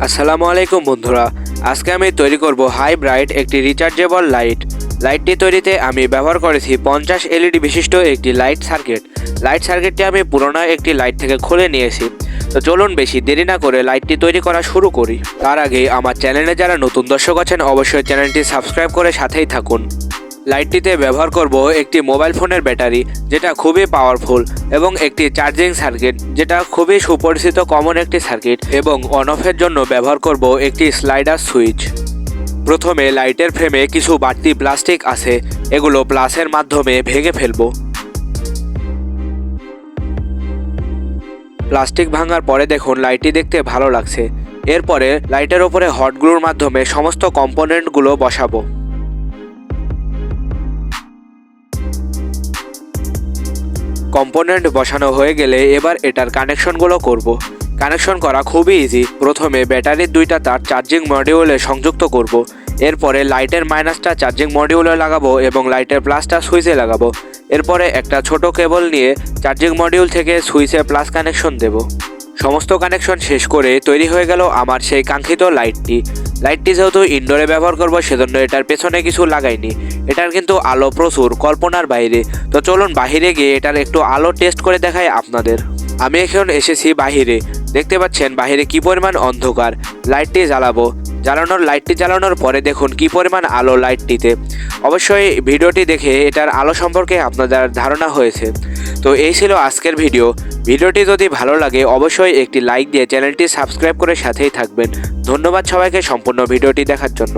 আসসালামু আলাইকুম বন্ধুরা, আজকে আমি তৈরি করব হাই ব্রাইট একটি রিচার্জেবল লাইট। লাইটটি তৈরিতে আমি ব্যবহার করেছি 50 এলইডি বিশিষ্ট একটি লাইট সার্কিট। লাইট সার্কিটটি আমি পুরোনো একটি লাইট থেকে খুলে নিয়েছি। তো চলুন বেশি দেরি না করে লাইটটি তৈরি করা শুরু করি। তার আগে আমার চ্যানেলে যারা নতুন দর্শক আছেন অবশ্যই চ্যানেলটি সাবস্ক্রাইব করে সাথেই থাকুন। লাইটটিতে ব্যবহার করব একটি মোবাইল ফোনের ব্যাটারি যেটা খুবই পাওয়ারফুল, এবং একটি চার্জিং সার্কিট যেটা খুবই সুপরিচিত কমন একটি সার্কিট, এবং অন অফের জন্য ব্যবহার করব একটি স্লাইডার সুইচ। প্রথমে লাইটের ফ্রেমে কিছু বাড়তি প্লাস্টিক আছে, এগুলো প্লাসের মাধ্যমে ভেঙে ফেলব। প্লাস্টিক ভাঙার পরে দেখুন লাইটটি দেখতে ভালো লাগছে। এরপরে লাইটের ওপরে হট গ্লুর মাধ্যমে সমস্ত কম্পোনেন্টগুলো বসাবো। কম্পোনেন্ট বসানো হয়ে গেলে এবার এটার কানেকশনগুলো করব। কানেকশন করা খুবই ইজি। প্রথমে ব্যাটারির দুইটা তার চার্জিং মডিউলে সংযুক্ত করব। এরপরে লাইটের মাইনাসটা চার্জিং মডিউলে লাগাবো এবং লাইটের প্লাসটা সুইচে লাগাবো। এরপরে একটা ছোট কেবল নিয়ে চার্জিং মডিউল থেকে সুইচে প্লাস কানেকশন দেব। সমস্ত কানেকশন শেষ করে তৈরি হয়ে গেল আমার সেই কাঙ্ক্ষিত লাইটটি। লাইটটি যেহেতু ইনডোরে ব্যবহার করব সেজন্য এটার পেছনে কিছু লাগাইনি। এটার কিন্তু আলো প্রচুর, কল্পনার বাইরে। তো চলুন বাহিরে গিয়ে এটার একটু আলো টেস্ট করে দেখাই আপনাদের। আমি এখন এসেছি বাহিরে। দেখতে পাচ্ছেন বাহিরে কি পরিমাণ অন্ধকার। লাইটটি লাইটটি জ্বালানোর পরে দেখুন কি পরিমাণ আলো লাইটটিতে। অবশ্যই ভিডিওটি দেখে এটার আলো সম্পর্কে আপনাদের ধারণা হয়েছে। তো এই ছিল আজকের ভিডিওটি যদি ভালো লাগে অবশ্যই একটি লাইক দিয়ে চ্যানেলটি সাবস্ক্রাইব করে সাথেই থাকবেন। ধন্যবাদ সবাইকে সম্পূর্ণ ভিডিওটি দেখার জন্য।